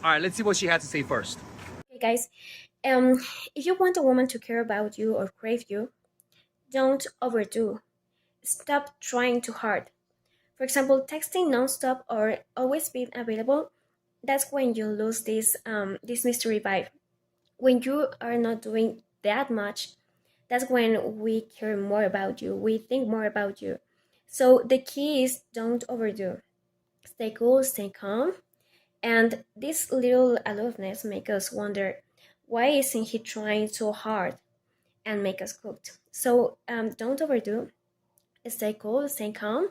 All right, let's see what she had to say first. Okay, guys. Um, if you want a woman to care about you or crave you, don't overdo. Stop trying too hard. For example, texting nonstop or always being available. That's when you lose this mystery vibe. When you are not doing that much, that's when we care more about you. We think more about you. So the key is don't overdo. Stay cool, stay calm, and this little aloofness make us wonder, why isn't he trying so hard and make us cooked? So don't overdo. Stay cool, stay calm,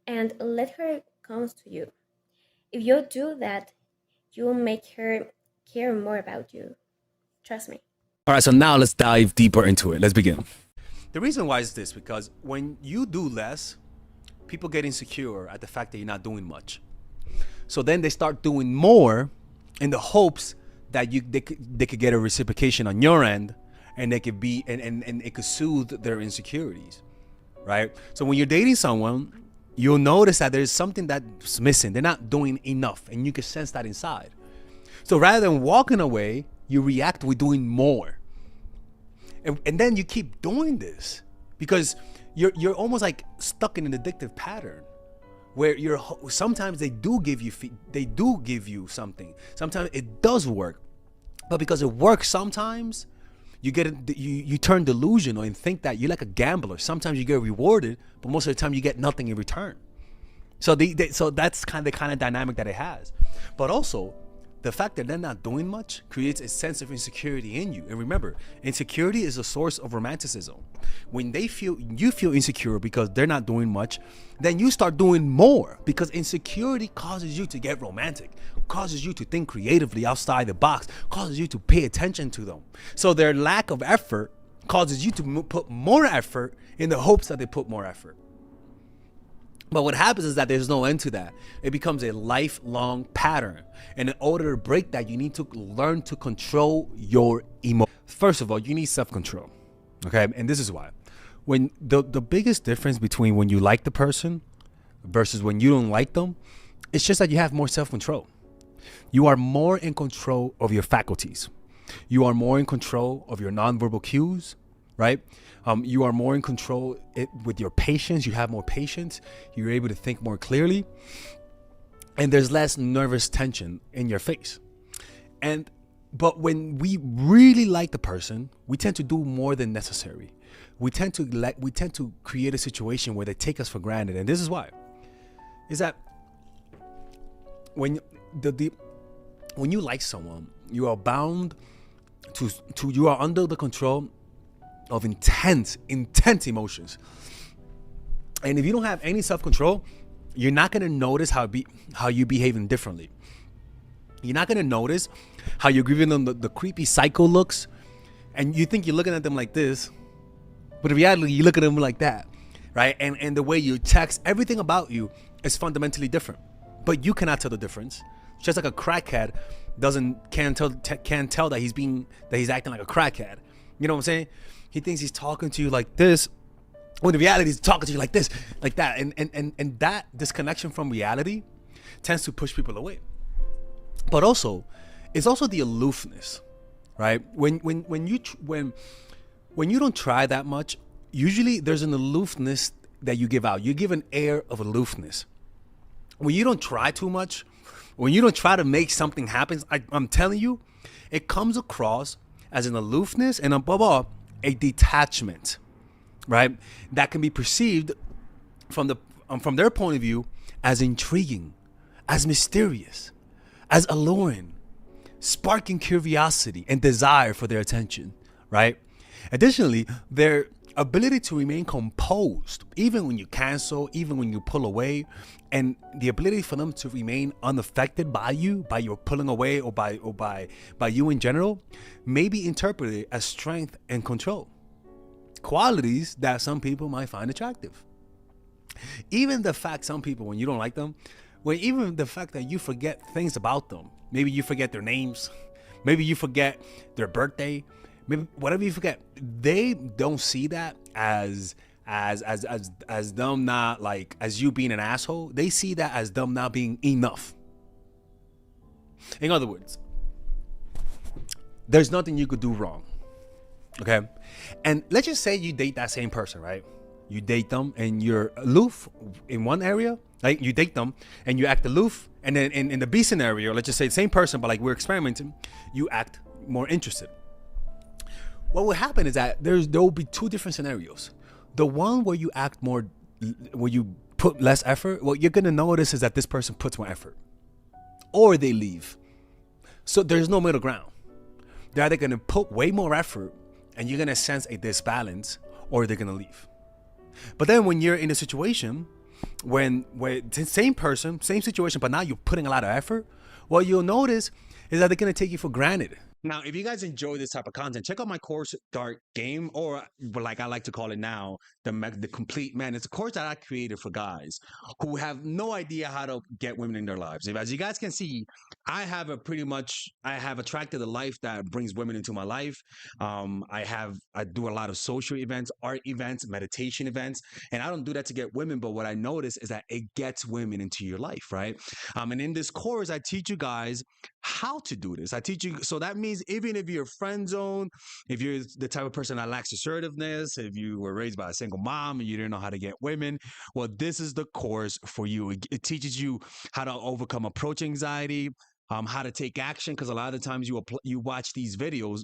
and let her come to you. If you do that, you will make her care more about you. Trust me. All right, so now let's dive deeper into it. Let's begin. The reason why is this because when you do less, people get insecure at the fact that you're not doing much. So then they start doing more in the hopes that they could get a reciprocation on your end, and they could be and it could soothe their insecurities, right? So when you're dating someone, you'll notice that there's something that's missing. They're not doing enough, and you can sense that inside. So rather than walking away, you react with doing more, and then you keep doing this because you're almost like stuck in an addictive pattern where you're sometimes they do give you something. Sometimes it does work, but because it works sometimes, you turn delusional and think that you're like a gambler. Sometimes you get rewarded, but most of the time you get nothing in return. So so that's the kind of dynamic that it has. But also, the fact that they're not doing much creates a sense of insecurity in you. And remember, insecurity is a source of romanticism. When you feel insecure because they're not doing much, then you start doing more because insecurity causes you to get romantic, causes you to think creatively outside the box, causes you to pay attention to them. So their lack of effort causes you to put more effort in the hopes that they put more effort. But what happens is that there's no end to that. It becomes a lifelong pattern. And in order to break that, you need to learn to control your emotions. First of all, you need self-control. Okay? And this is why. When the biggest difference between when you like the person versus when you don't like them, it's just that you have more self-control. You are more in control of your faculties. You are more in control of your nonverbal cues, right? You are more in control with your patience. You have more patience. You're able to think more clearly. And there's less nervous tension in your face. But when we really like the person, we tend to do more than necessary. We tend to create a situation where they take us for granted. And this is why. Is that when when you like someone, you are bound to you are under the control of intense emotions. And if you don't have any self-control, you're not going to notice how you behaving differently. You're not going to notice how you're giving them the creepy psycho looks, and you think you're looking at them like this, but in reality you look at them like that, right? And the way you text, everything about you is fundamentally different, but you cannot tell the difference. Just like a crackhead can't tell that he's acting like a crackhead. You know what I'm saying? He thinks he's talking to you like this, when in reality he's talking to you like this, like that. And that disconnection from reality tends to push people away. But also, it's also the aloofness, right? When you don't try that much, usually there's an aloofness that you give out. You give an air of aloofness. When you don't try too much, when you don't try to make something happen, I'm telling you, it comes across as an aloofness and above all, a detachment, right? That can be perceived from their point of view as intriguing, as mysterious, as alluring, sparking curiosity and desire for their attention, right? Additionally, their ability to remain composed, even when you cancel, even when you pull away, and the ability for them to remain unaffected by you, by your pulling away, or by you in general, may be interpreted as strength and control. Qualities that some people might find attractive. Even the fact some people, when you don't like them, even the fact that you forget things about them, maybe you forget their names, maybe you forget their birthday, maybe whatever you forget, they don't see that as them not, like, as you being an asshole. They see that as them not being enough. In other words, there's nothing you could do wrong. Okay. And let's just say you date that same person, right? You date them and you're aloof in one area. Like you date them and you act aloof. And then in the B scenario, let's just say the same person, but like we're experimenting, you act more interested. What will happen is that there will be two different scenarios. The one where you act more, where you put less effort, what you're going to notice is that this person puts more effort or they leave. So there's no middle ground. They're either going to put way more effort and you're going to sense a disbalance, or they're going to leave. But then when you're in a situation when the same person, same situation, but now you're putting a lot of effort, what you'll notice is that they're going to take you for granted. Now, if you guys enjoy this type of content, check out my course, Dark Game, or like I like to call it now, the Complete Man. It's a course that I created for guys who have no idea how to get women in their lives. As you guys can see, I have attracted a life that brings women into my life. I do a lot of social events, art events, meditation events, and I don't do that to get women. But what I notice is that it gets women into your life, right? And in this course, I teach you guys how to do this. I teach you. So that means even if you're friend zone, if you're the type of person that lacks assertiveness, if you were raised by a single mom and you didn't know how to get women, well, this is the course for you. It teaches you how to overcome approach anxiety, how to take action, because a lot of the times you watch these videos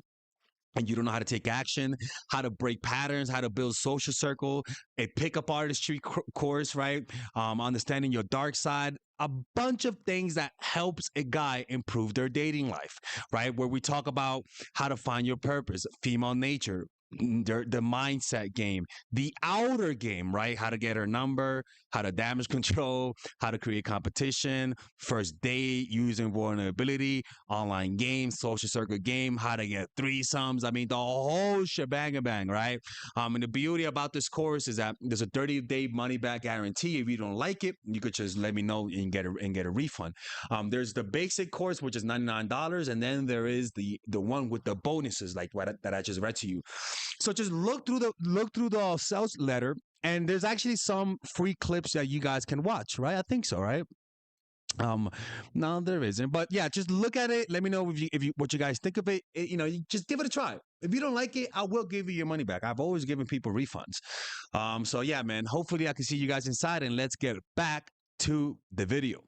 and you don't know how to take action, how to break patterns, how to build social circle, a pickup artistry course, right? Understanding your dark side, a bunch of things that helps a guy improve their dating life, right? Where we talk about how to find your purpose, female nature, the mindset game, the outer game, right? How to get her number, how to damage control, how to create competition, first date, using vulnerability, online games, social circle game, how to get threesomes. I mean, the whole shebang bang, right? And the beauty about this course is that there's a 30-day money back guarantee. If you don't like it, you could just let me know and get a refund. There's the basic course, which is $99, and then there is the one with the bonuses, like that I just read to you. So just look through the sales letter, and there's actually some free clips that you guys can watch, right? I think so, right? No, there isn't, but yeah, just look at it. Let me know if you what you guys think of it. You just give it a try. If you don't like it, I will give you your money back. I've always given people refunds. So yeah, man. Hopefully, I can see you guys inside, and let's get back to the video.